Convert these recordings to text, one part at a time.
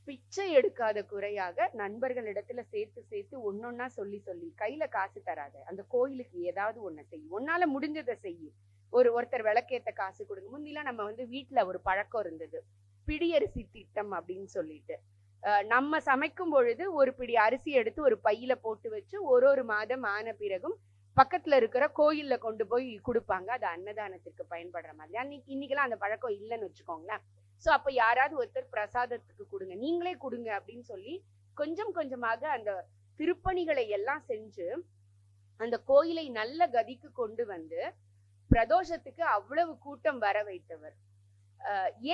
பிச்சை எடுக்காத குறையாக நண்பர்களிடத்துல சேர்த்து சேர்த்து ஒன்னொன்னா சொல்லி சொல்லி கையில காசு தராத, அந்த கோயிலுக்கு ஏதாவது ஒண்ணு செய், உன்னால முடிஞ்சதை செய். ஒருத்தர் விளக்கேத்த காசு கொடுங்க. முந்திலாம் நம்ம வீட்டுல ஒரு பழக்கம் இருந்தது, பிடியரிசி திட்டம் அப்படின்னு சொல்லிட்டு. நம்ம சமைக்கும் பொழுது ஒரு பிடி அரிசி எடுத்து ஒரு பையில போட்டு வச்சு ஒரு மாதம் ஆன பிறகும் பக்கத்துல இருக்கிற கோயில்ல கொண்டு போய் கொடுப்பாங்க. அது அன்னதானத்திற்கு பயன்படுற மாதிரி. இன்னைக்கெல்லாம் அந்த பழக்கம் இல்லைன்னு வச்சுக்கோங்களேன். சோ அப்ப யாராவது ஒருத்தர் பிரசாதத்துக்கு கொடுங்க, நீங்களே கொடுங்க அப்படின்னு சொல்லி கொஞ்சம் கொஞ்சமாக அந்த திருப்பணிகளை எல்லாம் செஞ்சு அந்த கோயிலை நல்ல கதிக்கு கொண்டு வந்து பிரதோஷத்துக்கு அவ்வளவு கூட்டம் வர வைத்தவர்.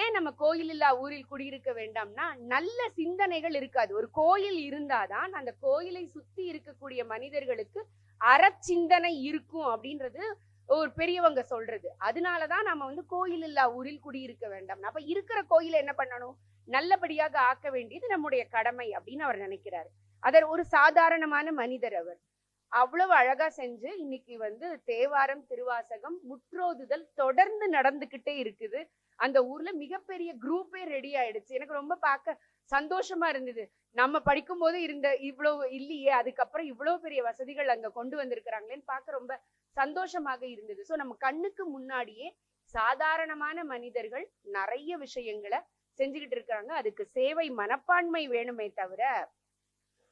ஏன் நம்ம கோயில் இல்லா ஊரில் குடியிருக்க வேண்டாம்னா, நல்ல சிந்தனைகள் இருக்காது. ஒரு கோயில் இருந்தாதான் அந்த கோயிலை சுத்தி இருக்கக்கூடிய மனிதர்களுக்கு அறச்சிந்தனை இருக்கும் அப்படின்றது ஒரு பெரியவங்க சொல்றது. அதனாலதான் நம்ம கோயில் இல்லா ஊரில் குடியிருக்க வேண்டாம். அப்ப இருக்கிற கோயிலை என்ன பண்ணணும், நல்லபடியாக ஆக்க வேண்டியது நம்முடைய கடமை அப்படின்னு அவர் நினைக்கிறாரு. அதர் ஒரு சாதாரணமான மனிதர் அவர். அவ்வளவு அழகா செஞ்சு இன்னைக்கு தேவாரம் திருவாசகம் முற்றோதுதல் தொடர்ந்து நடந்துகிட்டே இருக்குது. அந்த ஊர்ல மிகப்பெரிய குரூப்பே ரெடி ஆயிடுச்சு. எனக்கு ரொம்ப பார்க்க சந்தோஷமா இருந்தது. நம்ம படிக்கும் போது இருந்த இவ்வளவு இல்லையே, அதுக்கப்புறம் இவ்வளவு பெரிய வசதிகள் அங்க கொண்டு வந்திருக்கிறாங்களேன்னு பார்க்க ரொம்ப சந்தோஷமாக இருந்தது. சோ நம்ம கண்ணுக்கு முன்னாடியே சாதாரணமான மனிதர்கள் நிறைய விஷயங்களை செஞ்சுக்கிட்டு இருக்காங்க. அதுக்கு சேவை மனப்பான்மை வேணுமே தவிர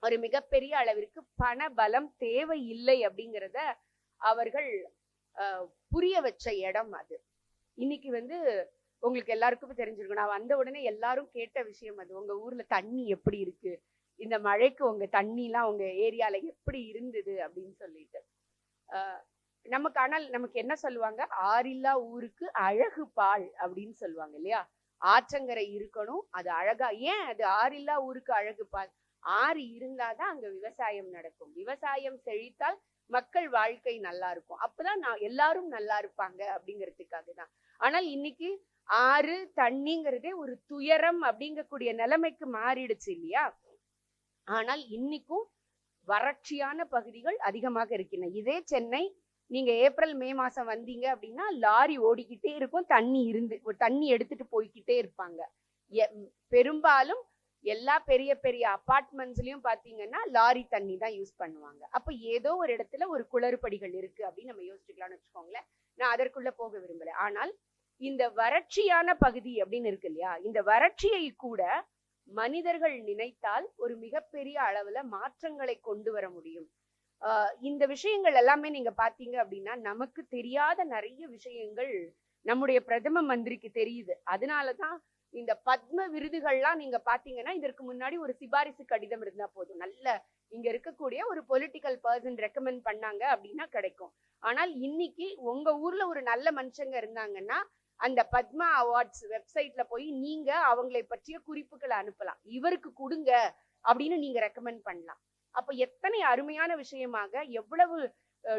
ஒரு மிகப்பெரிய அளவிற்கு பண பலம் தேவை இல்லை அப்படிங்கிறத அவர்கள் புரிய வச்ச இடம் அது. இன்னைக்கு உங்களுக்கு எல்லாருக்கும் தெரிஞ்சிருக்கும். நான் வந்த உடனே எல்லாரும் கேட்ட விஷயம் அது, உங்க ஊர்ல தண்ணி எப்படி இருக்கு, இந்த மழைக்கு உங்க தண்ணி எல்லாம் உங்க ஏரியால எப்படி இருந்தது அப்படின்னு சொல்லிட்டு. ஆனால் நமக்கு என்ன சொல்லுவாங்க, ஆறில்லா ஊருக்கு அழகு பால் அப்படின்னு சொல்லுவாங்க இல்லையா. ஆற்றங்கரை இருக்கணும், அது அழகா. ஏன் அது ஆறில்லா ஊருக்கு அழகு பால்? ஆறு இருந்தாதான் அங்க விவசாயம் நடக்கும். விவசாயம் செழித்தால் மக்கள் வாழ்க்கை நல்லா இருக்கும். அப்பதான் எல்லாரும் நல்லா இருப்பாங்க அப்படிங்கிறதுக்காக தான். ஆனால் இன்னைக்கு ஆறு தண்ணிங்கிறதே ஒரு துயரம் அப்படிங்கக்கூடிய நிலைமைக்கு மாறிடுச்சு இல்லையா. ஆனால் இன்னைக்கும் வறட்சியான பகுதிகள் அதிகமாக இருக்கின்றன. இதே சென்னை நீங்க ஏப்ரல் மே மாசம் வந்தீங்க அப்படின்னா லாரி ஓடிக்கிட்டே இருக்கும், தண்ணி எடுத்துட்டு போய்கிட்டே இருப்பாங்க. பெரும்பாலும் எல்லா பெரிய பெரிய அபார்ட்மெண்ட்ஸ்லயும் பாத்தீங்கன்னா லாரி தண்ணி தான் யூஸ் பண்ணுவாங்க. அப்ப ஏதோ ஒரு இடத்துல ஒரு குளறுபடிகள் இருக்கு அப்படின்னு நம்ம யோசிச்சுக்கலாம்னு வச்சுக்கோங்களேன். நான் அதற்குள்ள போக விரும்பல. ஆனால் இந்த வறட்சியான பகுதி அப்படின்னு இருக்கு இல்லையா, இந்த வறட்சியை கூட மனிதர்கள் நினைத்தால் ஒரு மிகப்பெரிய அளவுல மாற்றங்களை கொண்டு வர முடியும். இந்த விஷயங்கள் எல்லாமே நீங்க பாத்தீங்க அப்படின்னா நமக்கு தெரியாத நிறைய விஷயங்கள் நம்முடைய பிரதம மந்திரிக்கு தெரியுது. அதனாலதான் இந்த பத்ம விருதுகள்லாம் நீங்க பாத்தீங்கன்னா இதற்கு முன்னாடி ஒரு சிபாரிசு கடிதம் இருந்தா போதும், நல்ல இங்க இருக்கக்கூடிய ஒரு பொலிட்டிக்கல் பர்சன் ரெக்கமெண்ட் பண்ணாங்க அப்படின்னா கிடைக்கும். ஆனால் இன்னைக்கு உங்க ஊர்ல ஒரு நல்ல மனுஷங்க இருந்தாங்கன்னா அந்த பத்மா அவார்ட்ஸ் வெப்சைட்ல போய் நீங்க அவங்களை பற்றிய குறிப்புகளை அனுப்பலாம், இவருக்கு கொடுங்க அப்படின்னு நீங்க ரெக்கமெண்ட் பண்ணலாம். அப்ப எத்தனை அருமையான விஷயமாக, எவ்வளவு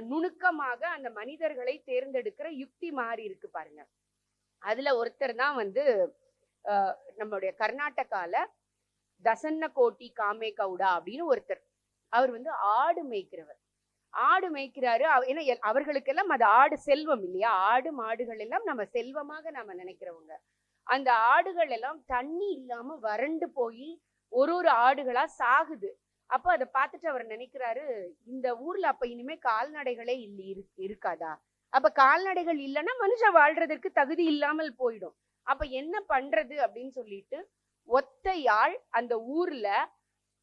நுணுக்கமாக அந்த மனிதர்களை தேர்ந்தெடுக்கிற யுக்தி மாறி இருக்கு பாருங்க. அதுல ஒருத்தர் தான் நம்மளுடைய கர்நாடகால தசன்ன கோட்டி காமே கவுடா அப்படின்னு ஒருத்தர். அவர் ஆடு மேய்க்கிறவர். ஆடு மேய்க்கிறாரு. ஏன்னா அவர்களுக்கெல்லாம் அது ஆடு செல்வம் இல்லையா. ஆடு மாடுகள் எல்லாம் நம்ம செல்வமாக நாம நினைக்கிறவங்க. அந்த ஆடுகள் எல்லாம் தண்ணி இல்லாம வறண்டு போய் ஒரு ஆடுகளா சாகுது. அப்ப அதை பார்த்துட்டு அவர் நினைக்கிறாரு, இந்த ஊர்ல அப்ப இனிமே கால்நடைகளே இருக்காதா? அப்ப கால்நடைகள் இல்லைன்னா மனுஷன் வாழ்றதற்கு தகுதி இல்லாமல் போயிடும். அப்ப என்ன பண்றது அப்படின்னு சொல்லிட்டு ஒத்தையாள் அந்த ஊர்ல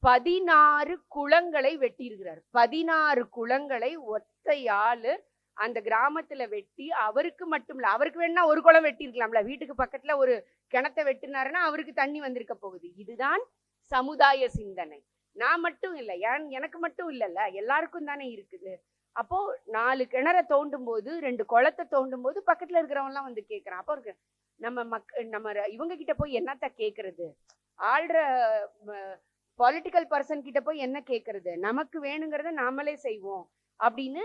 16 குளங்களை வெட்டி இருக்கிறார். 16 குளங்களை ஒத்தையாளு அந்த கிராமத்துல வெட்டி, அவருக்கு மட்டும் இல்ல, அவருக்கு வேணா ஒரு குளம் வெட்டி இருக்கலாம்ல, வீட்டுக்கு பக்கத்துல ஒரு கிணத்தை வெட்டினாருன்னா அவருக்கு தண்ணி வந்திருக்க போகுது. இதுதான் சமுதாய சிந்தனை. நான் மட்டும் இல்லை, எனக்கு மட்டும் இல்லைல்ல, எல்லாருக்கும் தானே இருக்குது. அப்போ 4 கிணற தோண்டும் போது 2 குளத்தை தோண்டும் போது பக்கத்துல இருக்கிறவங்க எல்லாம் கேட்கிறான். அப்போ இருக்கு நம்ம இவங்க கிட்ட போய் என்னத்த கேட்கறது, ஆள்ற பொலிட்டிக்கல் பர்சன் கிட்ட போய் என்ன கேட்கறது, நமக்கு வேணுங்கிறத நாமளே செய்வோம் அப்படின்னு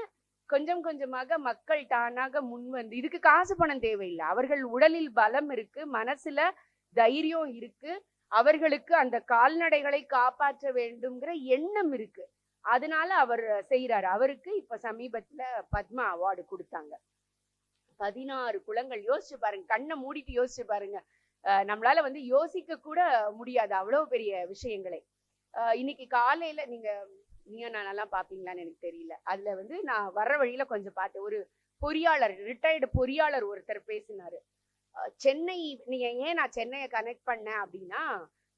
கொஞ்சம் கொஞ்சமாக மக்கள் தானாக முன் இதுக்கு காசு பணம் தேவையில்லை, அவர்கள் உடலில் பலம் இருக்கு, மனசுல தைரியம் இருக்கு, அவர்களுக்கு அந்த கால்நடைகளை காப்பாற்ற வேண்டும்ங்கிற எண்ணம் இருக்கு. அதனால அவர் செய்யறாரு. அவருக்கு இப்ப சமீபத்துல பத்மா அவார்டு கொடுத்தாங்க. 16 குளங்கள். யோசிச்சு பாருங்க, கண்ணை மூடிட்டு யோசிச்சு பாருங்க. நம்மளால வந்து யோசிக்க கூட முடியாது அவ்வளவு பெரிய விஷயங்களை. இன்னைக்கு காலையில நீங்க நானெல்லாம் பாப்பீங்களான்னு எனக்கு தெரியல. அதுல வந்து நான் வர்ற வழியில கொஞ்சம் பார்த்தேன். ஒரு பொறியாளர், ரிட்டையர்டு பொறியாளர் ஒருத்தர் பேசினாரு. சென்னை, நீங்க ஏன் நான் சென்னையை கனெக்ட் பண்ணேன் அப்படின்னா,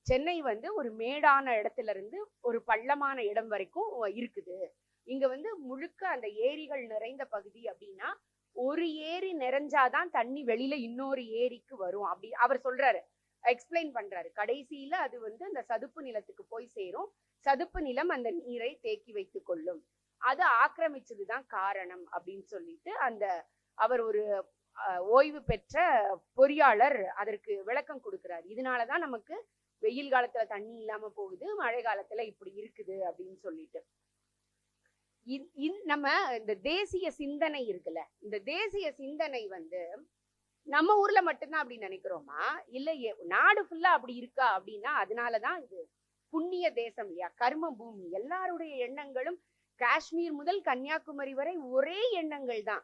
சென்னை வந்து ஒரு மேடான இடத்துல இருந்து ஒரு பள்ளமான இடம் வரைக்கும் இருக்குது. இங்க வந்து முழுக்க அந்த ஏரிகள் நிறைந்த பகுதி அப்படின்னா, ஒரு ஏரி நிறைஞ்சாதான் தண்ணி வெளியில இன்னொரு ஏரிக்கு வரும் அப்படி அவர் சொல்றாரு, எக்ஸ்பிளைன் பண்றாரு. கடைசியில அது வந்து அந்த சதுப்பு நிலத்துக்கு போய் சேரும். சதுப்பு நிலம் அந்த நீரை தேக்கி வைத்துக் கொள்ளும். அது ஆக்கிரமிச்சதுதான் காரணம் அப்படின்னு சொல்லிட்டு அவர் ஒரு ஓய்வு பெற்ற பொறியாளர் அதற்கு விளக்கம் கொடுக்கிறார். இதனாலதான் நமக்கு வெயில் காலத்துல தண்ணி இல்லாம போகுது, மழை காலத்துல இப்படி இருக்குது அப்படின்னு சொல்லிட்டு. நம்ம இந்த தேசிய சிந்தனை இருக்குல்ல, இந்த தேசிய சிந்தனை வந்து நம்ம ஊர்ல மட்டும்தான் அப்படி நினைக்கிறோமா, இல்ல நாடு ஃபுல்லா அப்படி இருக்கா அப்படின்னா, அதனாலதான் இது புண்ணிய தேசம் இல்லையா, கர்ம பூமி. எல்லாருடைய எண்ணங்களும் காஷ்மீர் முதல் கன்னியாகுமரி வரை ஒரே எண்ணங்கள் தான்.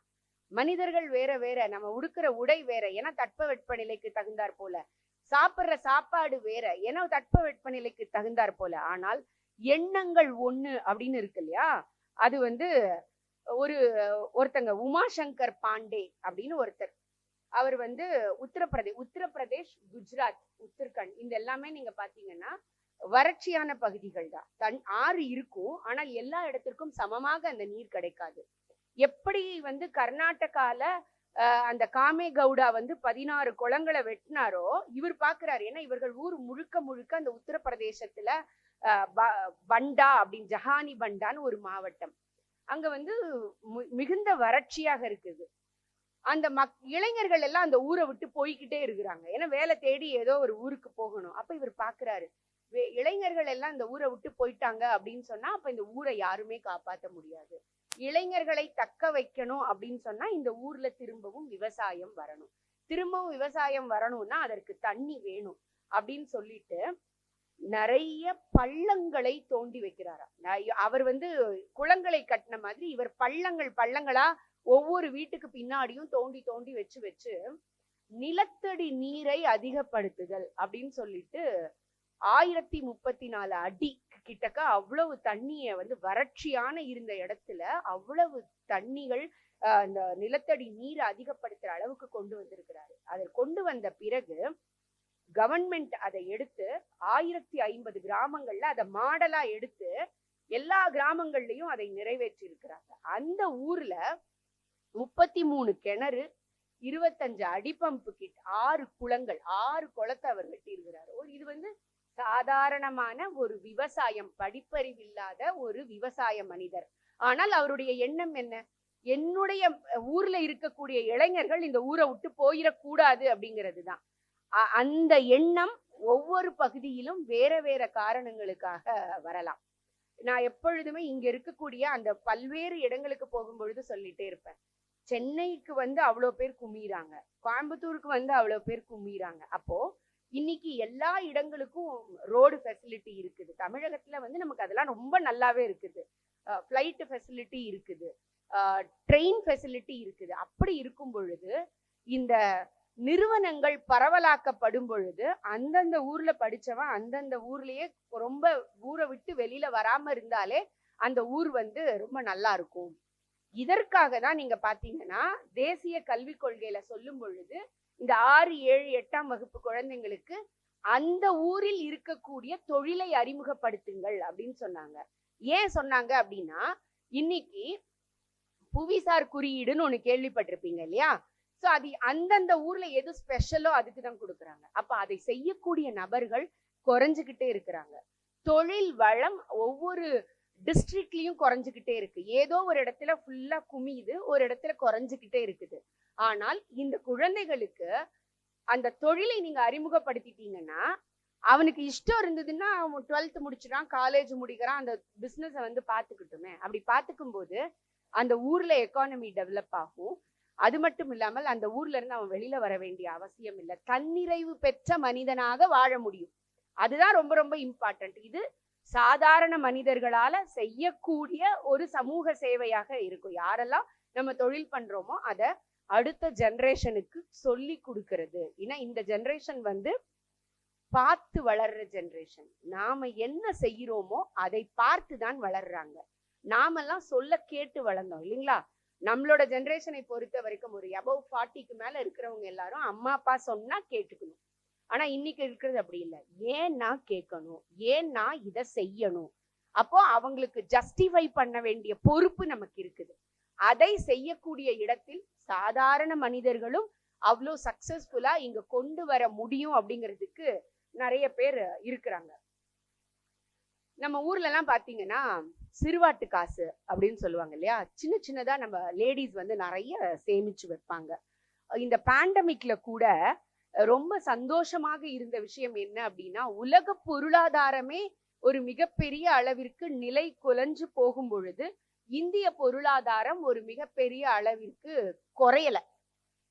மனிதர்கள் வேற வேற, நம்ம உடுக்கிற உடை வேற, ஏன்னா தட்ப வெப்பநிலைக்கு தகுந்தாற் போல, சாப்பிடுற சாப்பாடு வேற, ஏன்னா தட்ப வெப்பநிலைக்கு தகுந்தாற் போல. ஆனால் எண்ணங்கள் ஒண்ணு அப்படின்னு இருக்கு இல்லையா. அது வந்து ஒருத்தங்க உமாசங்கர் பாண்டே அப்படின்னு ஒருத்தர், அவர் வந்து உத்தரப்பிரதேஷ், குஜராத், உத்தரகண்ட் இந்த எல்லாமே நீங்க பாத்தீங்கன்னா வறட்சியான பகுதிகள் தான். ஆறு இருக்கும், ஆனால் எல்லா இடத்திற்கும் சமமாக அந்த நீர் கிடைக்காது. எப்படி வந்து கர்நாடகால அந்த காமேகவுடா வந்து 16 குளங்களை வெட்டினாரோ, இவர் பாக்குறாரு. ஏன்னா இவர்கள் ஊர் முழுக்க முழுக்க அந்த உத்தரப்பிரதேசத்துல பண்டா அப்படின்னு, ஜஹானி பண்டான்னு ஒரு மாவட்டம், அங்க வந்து மிகுந்த வறட்சியாக இருக்குது. அந்த இளைஞர்கள் எல்லாம் அந்த ஊரை விட்டு போய்கிட்டே இருக்கிறாங்க. ஏன்னா வேலை தேடி ஏதோ ஒரு ஊருக்கு போகணும். அப்ப இவர் பாக்குறாரு, இளைஞர்கள் எல்லாம் இந்த ஊரை விட்டு போயிட்டாங்க அப்படின்னு சொன்னா, அப்ப இந்த ஊரை யாருமே காப்பாற்ற முடியாது. இளைஞர்களை தக்க வைக்கணும் அப்படின்னு சொன்னா இந்த ஊர்ல திரும்பவும் விவசாயம் வரணும். திரும்பவும் விவசாயம் வரணும்னா அதற்கு தண்ணி வேணும் அப்படின்னு சொல்லிட்டு நிறைய பள்ளங்களை தோண்டி வைக்கிறாராம். அவர் வந்து குளங்களை கட்டின மாதிரி இவர் பள்ளங்களா ஒவ்வொரு வீட்டுக்கு பின்னாடியும் தோண்டி தோண்டி வச்சு வச்சு நிலத்தடி நீரை அதிகப்படுத்துதல் அப்படின்னு சொல்லிட்டு 1034 அடி கிட்டக்க அவ்வளவு தண்ணிய வந்து வறட்சியான இருந்த இடத்துல அவ்வளவு தண்ணிகள் அந்த நிலத்தடி நீரை அதிகப்படுத்துற அளவுக்கு கொண்டு வந்திருக்கிறாரு. அதை கொண்டு வந்த பிறகு கவர்மெண்ட் அதை எடுத்து 1050 கிராமங்கள்ல அதை மாடலா எடுத்து எல்லா கிராமங்கள்லயும் அதை நிறைவேற்றி இருக்கிறாங்க. அந்த ஊர்ல 33 கிணறு, 25 அடிப்பம்பு கிட், 6 குளங்கள், 6 குளத்தை அவர் வெட்டி இருக்கிறாரு. இது வந்து சாதாரணமான ஒரு விவசாயம், படிப்பறிவில்லாத ஒரு விவசாய மனிதர். ஆனால் அவருடைய எண்ணம் என்ன, என்னுடைய ஊர்ல இருக்கக்கூடிய இளைஞர்கள் இந்த ஊரை விட்டு போயிடக்கூடாது அப்படிங்கிறது தான். அந்த எண்ணம் ஒவ்வொரு பகுதியிலும் வேற வேற காரணங்களுக்காக வரலாம். நான் எப்பொழுதுமே இங்க இருக்கக்கூடிய அந்த பல்வேறு இடங்களுக்கு போகும்பொழுது சொல்லிட்டே இருப்பேன், சென்னைக்கு வந்து அவ்வளவு பேர் குமிறாங்க, கோயம்புத்தூருக்கு வந்து அவ்வளவு பேர் குமிறாங்க. அப்போ இன்னைக்கு எல்லா இடங்களுக்கும் ரோடு ஃபெசிலிட்டி இருக்குது. தமிழகத்துல வந்து நமக்கு அதெல்லாம் ரொம்ப நல்லாவே இருக்குது. ஃப்ளைட் ஃபெசிலிட்டி இருக்குது, ட்ரெயின் ஃபெசிலிட்டி இருக்குது. அப்படி இருக்கும் பொழுது இந்த நிறுவனங்கள் பரவலாக்கப்படும் பொழுது அந்தந்த ஊர்ல படிச்சவன் அந்தந்த ஊர்லயே ரொம்ப ஊரை விட்டு வெளியில வராம இருந்தாலே அந்த ஊர் வந்து ரொம்ப நல்லா இருக்கும். இதற்காக தான் நீங்க பாத்தீங்கன்னா தேசிய கல்விக் கொள்கையில சொல்லும் பொழுது இந்த 6, 7, 8ஆம் வகுப்பு குழந்தைங்களுக்கு அந்த ஊரில் இருக்கக்கூடிய தொழிலை அறிமுகப்படுத்துங்கள் அப்படின்னு சொன்னாங்க. ஏன் சொன்னாங்க அப்படின்னா, இன்னைக்கு புவிசார் குறியீடுன்னு ஒண்ணு கேள்விப்பட்டிருப்பீங்க இல்லையா. சோ அது அந்தந்த ஊர்ல எது ஸ்பெஷலோ அதுக்கு தான் கொடுக்குறாங்க. அப்ப அதை செய்யக்கூடிய நபர்கள் குறைஞ்சுக்கிட்டே இருக்கிறாங்க. தொழில் வளம் ஒவ்வொரு டிஸ்ட்ரிக்ட்லயும் குறைஞ்சுக்கிட்டே இருக்கு. ஏதோ ஒரு இடத்துல ஃபுல்லா குமியுது, ஒரு இடத்துல குறைஞ்சுக்கிட்டே இருக்குது. ஆனால் இந்த குழந்தைகளுக்கு அந்த தொழிலை நீங்க அறிமுகப்படுத்திட்டீங்கன்னா, அவனுக்கு இஷ்டம் இருந்ததுன்னா அவன் 12th முடிச்சுறான், காலேஜ் முடிக்கிறான், அந்த பிசினஸ வந்து பாத்துக்கிட்டுமே. அப்படி பாத்துக்கும் போது அந்த ஊர்ல எக்கானமி டெவலப் ஆகும். அது மட்டும் இல்லாமல் அந்த ஊர்ல இருந்து அவன் வெளியில வர வேண்டிய அவசியம் இல்லை, தன்னிறைவு பெற்ற மனிதனாக வாழ முடியும். அதுதான் ரொம்ப ரொம்ப இம்பார்ட்டன்ட். இது சாதாரண மனிதர்களால செய்யக்கூடிய ஒரு சமூக சேவையாக இருக்கும். யாரெல்லாம் நம்ம தொழில் பண்றோமோ அதை அடுத்த ஜெனரேஷனுக்கு சொல்லி கொடுக்கறது. ஏன்னா இந்த ஜெனரேஷன் வந்து பார்த்து வளர்ற ஜெனரேஷன். நாம என்ன செய்யறோமோ அதை பார்த்து தான் வளர்றாங்க. நாமெல்லாம் சொல்ல கேட்டு வளர்ந்தோம் இல்லைங்களா? நம்மளோட ஜெனரேஷனை பொறுத்த வரைக்கும் ஒரு அபவ் 40க்கு மேல இருக்கிறவங்க எல்லாரும் அம்மா அப்பா சொன்னா கேட்டுக்கணும். ஆனா இன்னைக்கு இருக்கிறது அப்படி இல்லை. ஏன் நான் கேட்கணும், ஏன் நான் இதை செய்யணும், அப்போ அவங்களுக்கு ஜஸ்டிஃபை பண்ண வேண்டிய பொறுப்பு நமக்கு இருக்குது. அதை செய்யக்கூடிய இடத்தில் சாதாரண மனிதர்களும் அவ்வளோ சக்சஸ்ஃபுல்லா இங்க கொண்டு வர முடியும் அப்படிங்கிறதுக்கு நிறைய பேர் இருக்கிறாங்க. நம்ம ஊர்ல எல்லாம் பாத்தீங்கன்னா சிறுவாட்டு காசு அப்படின்னு சொல்லுவாங்க இல்லையா? சின்ன சின்னதா நம்ம லேடிஸ் வந்து நிறைய சேமிச்சு வைப்பாங்க. இந்த பேண்டமிக்ல கூட ரொம்ப சந்தோஷமாக இருந்த விஷயம் என்ன அப்படின்னா, உலக பொருளாதாரமே ஒரு மிகப்பெரிய அளவிற்கு நிலை குலைஞ்சு போகும் பொழுது இந்திய பொருளாதாரம் ஒரு மிகப்பெரிய அளவிற்கு குறையல.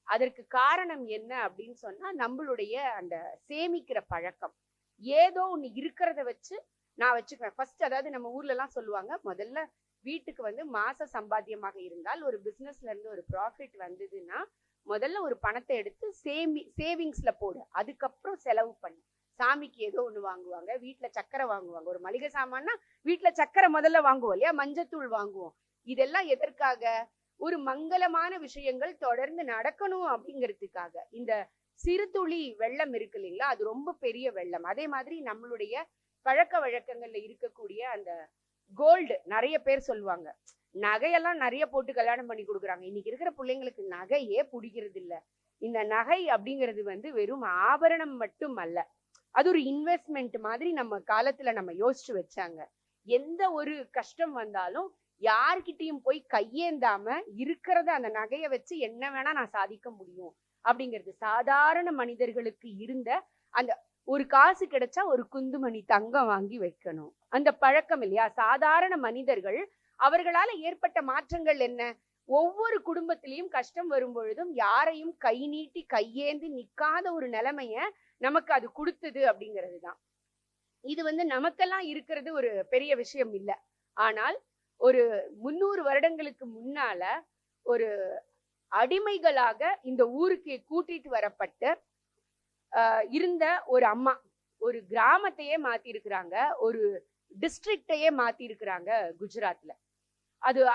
அதற்கு காரணம் என்ன அப்படின்னு சொன்னா, நம்மளுடைய அந்த சேமிக்கிற பழக்கம். ஏதோ ஒண்ணு இருக்கிறத வச்சு நான் வச்சுக்குவேன் ஃபர்ஸ்ட். அதாவது நம்ம ஊர்ல எல்லாம் சொல்லுவாங்க, முதல்ல வீட்டுக்கு வந்து மாச சம்பாத்தியமாக இருந்தால் ஒரு பிசினஸ்ல இருந்து ஒரு ப்ராஃபிட் வந்ததுன்னா முதல்ல ஒரு பணத்தை எடுத்து சேவிங்ஸ்ல போடு, அதுக்கப்புறம் செலவு பண்ணு. சாமிக்கு ஏதோ ஒண்ணு வாங்குவாங்க, வீட்டுல சக்கரை வாங்குவாங்க. ஒரு மளிகை சாமான்னா வீட்டுல சக்கரை முதல்ல வாங்குவோம் இல்லையா? மஞ்சத்தூள் வாங்குவோம். இதெல்லாம் எதற்காக? ஒரு மங்களமான விஷயங்கள் தொடர்ந்து நடக்கணும் அப்படிங்கிறதுக்காக. இந்த சிறு துளி வெள்ளம் இருக்கு இல்லைங்களா, அது ரொம்ப பெரிய வெள்ளம். அதே மாதிரி நம்மளுடைய பழக்க வழக்கங்கள்ல இருக்கக்கூடிய அந்த கோல்டு, நிறைய பேர் சொல்லுவாங்க நகையெல்லாம் நிறைய போட்டு கல்யாணம் பண்ணி கொடுக்குறாங்க. இன்னைக்கு இருக்கிற பிள்ளைங்களுக்கு நகையே பிடிக்கிறது இல்ல. இந்த நகை அப்படிங்கிறது வந்து வெறும் ஆபரணம் மட்டும் அல்ல, அது ஒரு இன்வெஸ்ட்மெண்ட் மாதிரி நம்ம காலத்துல நம்ம யோசிச்சு வச்சாங்க. எந்த ஒரு கஷ்டம் வந்தாலும் யார்கிட்டயும் போய் கையேந்தாம இருக்கிறத அந்த நகையை வச்சு என்ன வேணா நான் சாதிக்க முடியும் அப்படிங்கிறது சாதாரண மனிதர்களுக்கு இருந்த அந்த ஒரு காசு கிடைச்சா ஒரு குந்துமணி தங்கம் வாங்கி வைக்கணும் அந்த பழக்கம் இல்லையா? சாதாரண மனிதர்கள் அவர்களால ஏற்பட்ட மாற்றங்கள் என்ன? ஒவ்வொரு குடும்பத்திலையும் கஷ்டம் வரும் பொழுதும் யாரையும் கை நீட்டி கையேந்து நிக்காத ஒரு நிலைமைய நமக்கு அது கொடுத்தது அப்படிங்கிறது தான். இது வந்து நமக்கெல்லாம் இருக்கிறது ஒரு பெரிய விஷயம் இல்லை. ஆனால் ஒரு 300 வருடங்களுக்கு முன்னால ஒரு அடிமைகளாக இந்த ஊருக்கு கூட்டிட்டு வரப்பட்டு இருந்த ஒரு அம்மா ஒரு கிராமத்தையே மாத்தி இருக்கிறாங்க, ஒரு டிஸ்ட்ரிக்டையே மாத்தி இருக்கிறாங்க குஜராத்ல.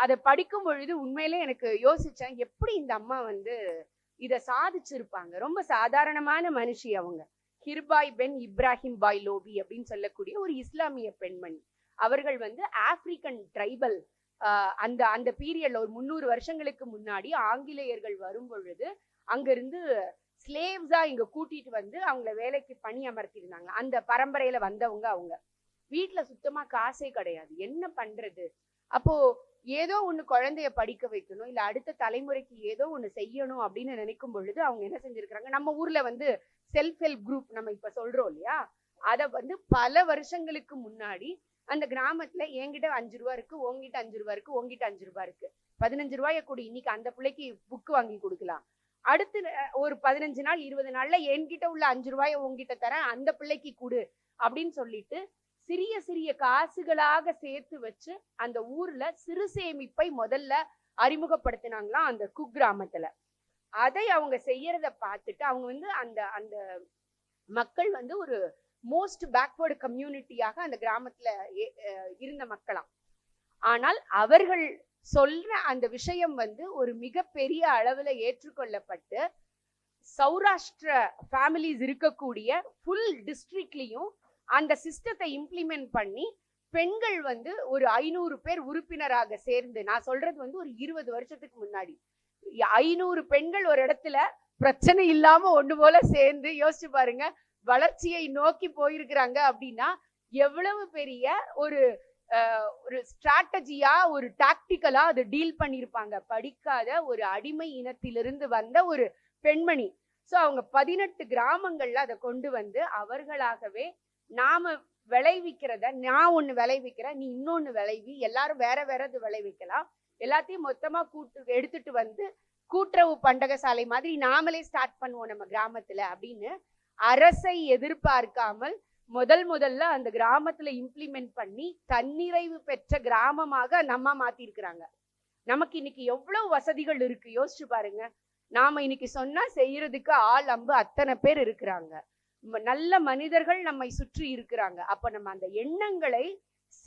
அதை படிக்கும் பொழுது உண்மையிலே எனக்கு யோசிச்சேன், எப்படி இந்த அம்மா வந்து இதை சாதிச்சிருப்பாங்க. ரொம்ப சாதாரணமான மனுஷி அவங்க. ஹிர்பாய் பென் இப்ராஹிம் பாய் லோபி அப்படின்னு சொல்லக்கூடிய ஒரு இஸ்லாமிய பெண்மணி. அவர்கள் வந்து ஆப்பிரிக்கன் ட்ரைபல் அந்த அந்த பீரியட்ல ஒரு 300 வருஷங்களுக்கு முன்னாடி ஆங்கிலேயர்கள் வரும் பொழுது அங்கிருந்து ஸ்லேவ்ஸா இங்க கூட்டிட்டு வந்து அவங்கள வேலைக்கு பணி அமர்த்திருந்தாங்க. அந்த பரம்பரையில வந்தவங்க அவங்க. வீட்டுல சுத்தமா காசே கிடையாது, என்ன பண்றது? அப்போ ஏதோ ஒண்ணு குழந்தைய படிக்க வைக்கணும், இல்ல அடுத்த தலைமுறைக்கு ஏதோ ஒண்ணு செய்யணும் அப்படின்னு நினைக்கும் பொழுது அவங்க என்ன செஞ்சிருக்கிறாங்க, நம்ம ஊர்ல வந்து செல்ஃப் ஹெல்ப் குரூப் நம்ம இப்ப சொல்றோம் இல்லையா, அத வந்து பல வருஷங்களுக்கு முன்னாடி அந்த கிராமத்துல என்கிட்ட 5 ரூபா இருக்கு, உங்ககிட்ட 5 ரூபா இருக்கு, உங்ககிட்ட 5 ரூபா இருக்கு, 15 ரூபாய கொடு, இன்னைக்கு அந்த பிள்ளைக்கு புக் வாங்கி கொடுக்கலாம். அடுத்து ஒரு 15 நாள் 20 நாள்ல என்கிட்ட உள்ள 5 ரூபாய உங்ககிட்ட தரேன், அந்த பிள்ளைக்கு கொடு அப்படின்னு சொல்லிட்டு சிறிய சிறிய காசுகளாக சேர்த்து வச்சு அந்த ஊர்ல சிறு சேமிப்பை முதல்ல அறிமுகப்படுத்தினாங்களாம் அந்த குக்கிராமத்துல. அதை அவங்க செய்யறத பார்த்துட்டு அவங்க வந்து அந்த அந்த மக்கள் வந்து ஒரு மோஸ்ட் பேக்வர்டு கம்யூனிட்டியாக அந்த கிராமத்துல இருந்த மக்களாம். ஆனால் அவர்கள் சொல்ற அந்த விஷயம் வந்து ஒரு மிகப்பெரிய அளவுல ஏற்றுக்கொள்ளப்பட்டு சௌராஷ்டிர ஃபேமிலிஸ் இருக்கக்கூடிய ஃபுல் டிஸ்ட்ரிக்ட்லயும் அந்த சிஸ்டத்தை இம்ப்ளிமெண்ட் பண்ணி பெண்கள் வந்து ஒரு 500 பேர் உறுப்பினராக சேர்ந்து, நான் சொல்றது வந்து ஒரு 20 வருஷத்துக்கு முன்னாடி 500 பெண்கள் ஒரு இடத்துல பிரச்சனை இல்லாம ஒண்ணு போல சேர்ந்து யோசிச்சு பாருங்க, வளர்ச்சியை நோக்கி போயிருக்கிறாங்க அப்படின்னா எவ்வளவு பெரிய ஒரு ஒரு ஸ்ட்ராட்டஜியா ஒரு டாக்டிக்கலா அதை டீல் பண்ணியிருப்பாங்க. படிக்காத ஒரு அடிமை இனத்திலிருந்து வந்த ஒரு பெண்மணி. ஸோ அவங்க 18 கிராமங்கள்ல அதை கொண்டு வந்து அவர்களாகவே நாம விளைவிக்கிறத, நான் ஒண்ணு விளைவிக்கிறேன், நீ இன்னொன்னு விளைவி, எல்லாரும் வேற வேறது விளைவிக்கலாம், எல்லாத்தையும் மொத்தமா எடுத்துட்டு வந்து கூட்டுறவு பண்டகசாலை மாதிரி நாமளே ஸ்டார்ட் பண்ணுவோம் நம்ம கிராமத்துல அப்படின்னு அரசை எதிர்பார்க்காமல் முதல்ல அந்த கிராமத்துல இம்ப்ளிமெண்ட் பண்ணி தன்னிறைவு பெற்ற கிராமமாக நம்ம மாத்தி இருக்கிறாங்க. நமக்கு இன்னைக்கு எவ்வளவு வசதிகள் இருக்கு யோசிச்சு பாருங்க. நாம இன்னைக்கு சொன்னா செய்யறதுக்கு ஆள் அம்பு அத்தனை பேர் இருக்கிறாங்க, நல்ல மனிதர்கள் நம்மை சுற்றி இருக்கிறாங்க. அப்ப நம்ம அந்த எண்ணங்களை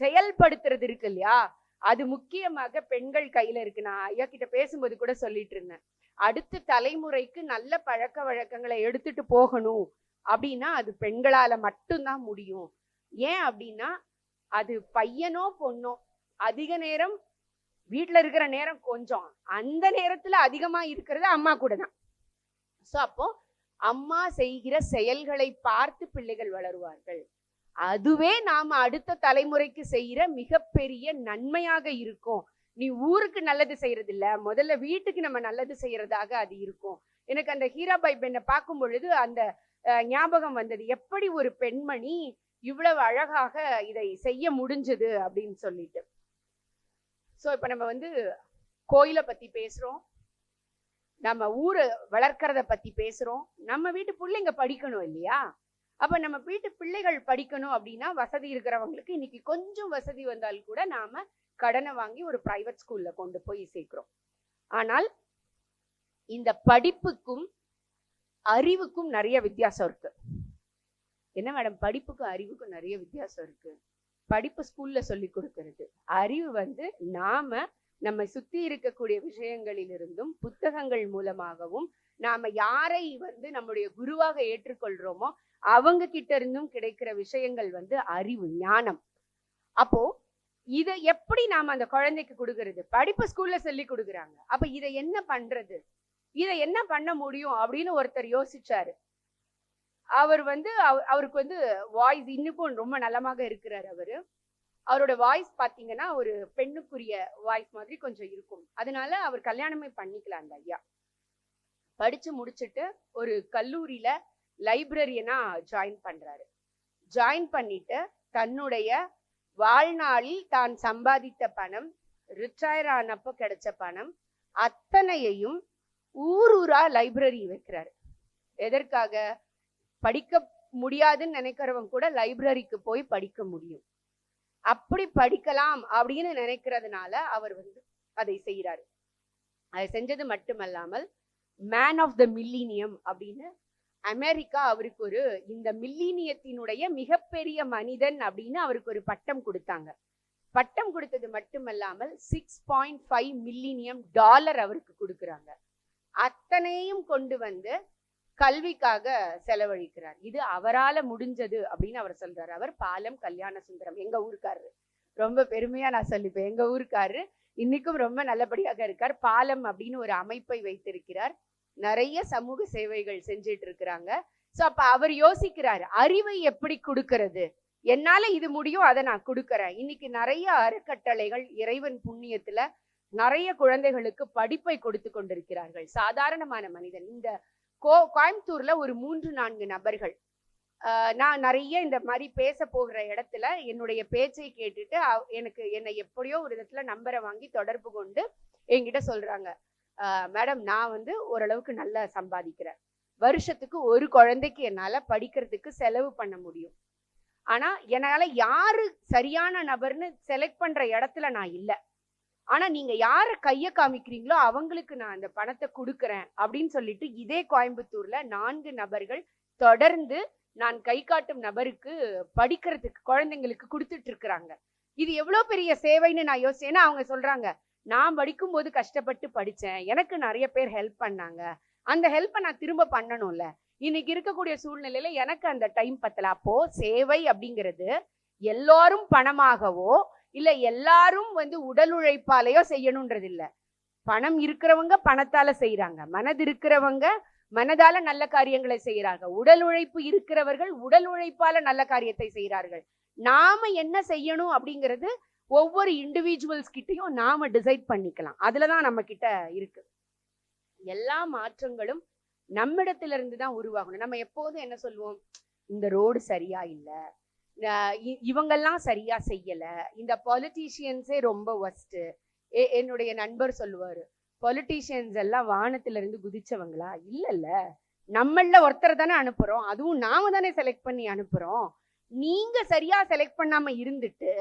செயல்படுத்துறது இருக்கு இல்லையா, அது முக்கியமாக பெண்கள் கையில இருக்கு. நான் ஐயா கிட்ட பேசும்போது கூட சொல்லிட்டு இருந்தேன், அடுத்த தலைமுறைக்கு நல்ல பழக்க வழக்கங்களை எடுத்துட்டு போகணும் அப்படின்னா அது பெண்களால மட்டும்தான் முடியும். ஏன் அப்படின்னா அது பையனோ பொண்ணோ அதிக நேரம் வீட்டுல இருக்கிற நேரம் கொஞ்சம், அந்த நேரத்துல அதிகமா இருக்கிறது அம்மா கூட தான். சோ அப்போ அம்மா செய்கிற செயல்களை பார்த்து பிள்ளைகள் வளருவார்கள். அதுவே நாம அடுத்த தலைமுறைக்கு செய்யற மிகப்பெரிய நன்மையாக இருக்கும். நீ ஊருக்கு நல்லது செய்யறது இல்ல, முதல்ல வீட்டுக்கு நம்ம நல்லது செய்யறதாக அது இருக்கும். எனக்கு அந்த ஹீராபாய் பெண்ணை பார்க்கும் பொழுது அந்த ஞாபகம் வந்தது, எப்படி ஒரு பெண்மணி இவ்வளவு அழகாக இதை செய்ய முடிஞ்சது அப்படின்னு சொல்லிட்டு. சோ இப்ப நம்ம வந்து கோயிலை பத்தி பேசுறோம், நம்ம ஊரை வளர்க்கறத பத்தி பேசுறோம், நம்ம வீட்டு பிள்ளைங்க படிக்கணும் இல்லையா. அப்ப நம்ம வீட்டு பிள்ளைகள் படிக்கணும் அப்படின்னா வசதி இருக்கிறவங்களுக்கு இன்னைக்கு கொஞ்சம் வசதி வந்தால் கூட நாம கடனை வாங்கி ஒரு பிரைவேட் ஸ்கூல்ல கொண்டு போய் சேர்க்கிறோம். ஆனால் இந்த படிப்புக்கும் அறிவுக்கும் நிறைய வித்தியாசம் இருக்கு. என்ன மேடம், படிப்புக்கும் அறிவுக்கும் நிறைய வித்தியாசம் இருக்கு? படிப்பு ஸ்கூல்ல சொல்லி கொடுக்கிறது, அறிவு வந்து நாம நம்ம சுத்தி இருக்கக்கூடிய விஷயங்களிலிருந்தும் புத்தகங்கள் மூலமாகவும் நாம யாரை வந்து நம்முடைய குருவாக ஏற்றுக்கொள்றோமோ அவங்க கிட்ட இருந்தும் கிடைக்கிற விஷயங்கள் வந்து அறிவு, ஞானம். அப்போ இதை எப்படி நாம அந்த குழந்தைக்கு கொடுக்கறது? படிப்பு ஸ்கூல்ல சொல்லி கொடுக்குறாங்க, அப்ப இதை என்ன பண்றது, இதை என்ன பண்ண முடியும் அப்படின்னு ஒருத்தர் யோசிச்சாரு. அவர் வந்து அவருக்கு வந்து வாய்ஸ் இன்னும் ரொம்ப நலமாக இருக்கிறார். அவரோட வாய்ஸ் பாத்தீங்கன்னா ஒரு பெண்ணுக்குரிய வாய்ஸ் மாதிரி கொஞ்சம் இருக்கும். அதனால அவர் கல்யாணமே பண்ணிக்கலாம். அந்த ஐயா படிச்சு முடிச்சுட்டு ஒரு கல்லூரியில லைப்ரரியனா ஜாயின் பண்றாரு. ஜாயின் பண்ணிட்டு தன்னுடைய வாழ்நாளில் தான் சம்பாதித்த பணம், ரிட்டையர் ஆனப்போ கிடைச்ச பணம் அத்தனையையும் ஊரூரா லைப்ரரி வைக்கிறாரு. எதற்காக? படிக்க முடியாதுன்னு நினைக்கிறவங்க கூட லைப்ரரிக்கு போய் படிக்க முடியும், அப்படி படிக்கலாம் அப்படின்னு நினைக்கிறதுனால அவர் வந்து அதை செய்யறாரு. அதை செஞ்சது மட்டுமல்லாமல் மேன் ஆஃப் த மில்லினியம் அப்படின்னு அமெரிக்கா அவருக்கு ஒரு இந்த மில்லினியத்தினுடைய மிகப்பெரிய மனிதன் அப்படின்னு அவருக்கு ஒரு பட்டம் கொடுத்தாங்க. பட்டம் கொடுத்தது மட்டுமல்லாமல் $6.5 மில்லியன் அவருக்கு கொடுக்குறாங்க. அத்தனையும் கொண்டு வந்து கல்விக்காக செலவழிக்கிறார். இது அவரால முடிஞ்சது அப்படின்னு அவர் சொல்றாரு. அவர் பாலம் கல்யாண சுந்தரம், எங்க ஊருக்காரரு. ரொம்ப பெருமையா நான் சொல்லிப்பேன், எங்க ஊருக்காரரு இன்னைக்கும் ரொம்ப நல்லபடியாக இருக்கார். பாலம் அப்படின்னு ஒரு அமைப்பை வைத்திருக்கிறார், நிறைய சமூக சேவைகள் செஞ்சிட்டு இருக்கிறாங்க. சோ அப்ப அவர் யோசிக்கிறாரு, அறிவை எப்படி கொடுக்கறது, என்னால இது முடியும், அதை நான் கொடுக்கறேன். இன்னைக்கு நிறைய அறக்கட்டளைகள் இறைவன் புண்ணியத்துல நிறைய குழந்தைகளுக்கு படிப்பை கொடுத்து கொண்டிருக்கிறார்கள். சாதாரணமான மனிதன் இந்த கோயம்புத்தூர்ல ஒரு 3-4 நபர்கள், நான் நிறைய இந்த மாதிரி பேச போகிற இடத்துல என்னுடைய பேச்சை கேட்டுட்டு என்னை எப்படியோ ஒரு இடத்துல நம்பரை வாங்கி தொடர்பு கொண்டு என்கிட்ட சொல்றாங்க, மேடம் நான் வந்து ஓரளவுக்கு நல்லா சம்பாதிக்கிறேன், வருஷத்துக்கு ஒரு குழந்தைக்கு என்னால படிக்கிறதுக்கு செலவு பண்ண முடியும், ஆனா என்னால யாரு சரியான நபர்னு செலக்ட் பண்ற இடத்துல நான் இல்லை, ஆனா நீங்க யார கைய காமிக்கிறீங்களோ அவங்களுக்கு நான் அந்த பணத்தை கொடுக்கறேன் அப்படின்னு சொல்லிட்டு இதே கோயம்புத்தூர்ல 4 நபர்கள் தொடர்ந்து நான் கை காட்டும் நபருக்கு படிக்கிறதுக்கு குழந்தைங்களுக்கு கொடுத்துட்டு இருக்கிறாங்க. இது எவ்வளவு பெரிய சேவைன்னு நான் யோசிச்சேன்னா, அவங்க சொல்றாங்க, நான் படிக்கும் போது கஷ்டப்பட்டு படிச்சேன், எனக்கு நிறைய பேர் ஹெல்ப் பண்ணாங்க, அந்த ஹெல்ப்பை நான் திரும்ப பண்ணணும்ல, இன்னைக்கு இருக்கக்கூடிய சூழ்நிலையில எனக்கு அந்த டைம் பத்தல. அப்போ சேவை அப்படிங்கிறது எல்லாரும் பணமாகவோ இல்ல எல்லாரும் வந்து உடல் உழைப்பாலேயோ செய்யணும்ன்றது இல்ல. பணம் இருக்கிறவங்க பணத்தால செய்யறாங்க, மனது இருக்கிறவங்க மனதால நல்ல காரியங்களை செய்யறாங்க, உடல் உழைப்பு இருக்கிறவர்கள் உடல் உழைப்பால நல்ல காரியத்தை செய்யறார்கள். நாம என்ன செய்யணும் அப்படிங்கிறது ஒவ்வொரு இண்டிவிஜுவல்ஸ் கிட்டையும் நாம டிசைட் பண்ணிக்கலாம். அதுலதான் நம்ம கிட்ட இருக்கு. எல்லா மாற்றங்களும் நம்மிடத்துல இருந்து தான் உருவாகணும். நம்ம எப்போதும் என்ன சொல்லுவோம், இந்த ரோடு சரியா இல்ல, இவங்கெல்லாம் சரியா செய்யல, இந்த பாலிட்டிஷியன்ஸே ரொம்ப ஒஸ்ட். என்னுடைய நண்பர் சொல்லுவாரு, பாலிட்டிஷியன்ஸ் எல்லாம் வானத்துல இருந்து குதிச்சவங்களா? இல்லல்ல, நம்மள ஒருத்தர் தானே அனுப்புறோம், அதுவும் நாம தானே செலக்ட் பண்ணி அனுப்புறோம். நீங்க சரியா செலக்ட் பண்ணாம இருந்துட்டு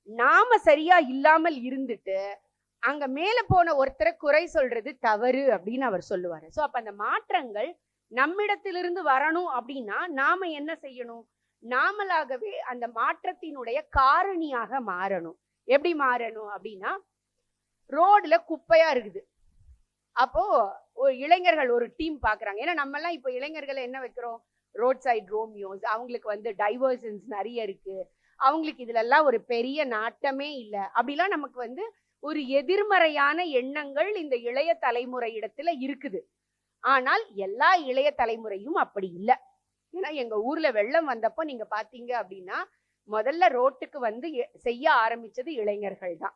நாம சரியா இல்லாமல் இருந்துட்டு அங்க மேல போன ஒருத்தரை குறை சொல்றது தவறு அப்படின்னு அவர் சொல்லுவாரு. சோ அப்ப அந்த மாற்றங்கள் நம்மிடத்திலிருந்து வரணும் அப்படின்னா நாம என்ன செய்யணும்? நாமளாகவே அந்த மாற்றத்தினுடைய காரணியாக மாறணும். எப்படி மாறணும் அப்படின்னா, ரோட்ல குப்பையா இருக்குது. அப்போ ஒரு இளைஞர்கள் ஒரு டீம் பாக்குறாங்க. ஏன்னா நம்ம எல்லாம் இப்போ இளைஞர்களை என்ன வைக்கிறோம்? ரோட் சைட் ரோமியோஸ், அவங்களுக்கு வந்து டைவர்சன்ஸ் நிறைய இருக்கு, அவங்களுக்கு இதுல எல்லாம் ஒரு பெரிய நாட்டமே இல்லை, அப்படிலாம் நமக்கு வந்து ஒரு எதிர்மறையான எண்ணங்கள் இந்த இளைய தலைமுறை இடத்துல இருக்குது. ஆனால் எல்லா இளைய தலைமுறையும் அப்படி இல்லை. ஏன்னா எங்க ஊர்ல வெள்ளம் வந்தப்போ நீங்க பாத்தீங்க அப்படின்னா முதல்ல ரோட்டுக்கு வந்து செய்ய ஆரம்பிச்சது இளைஞர்கள் தான்.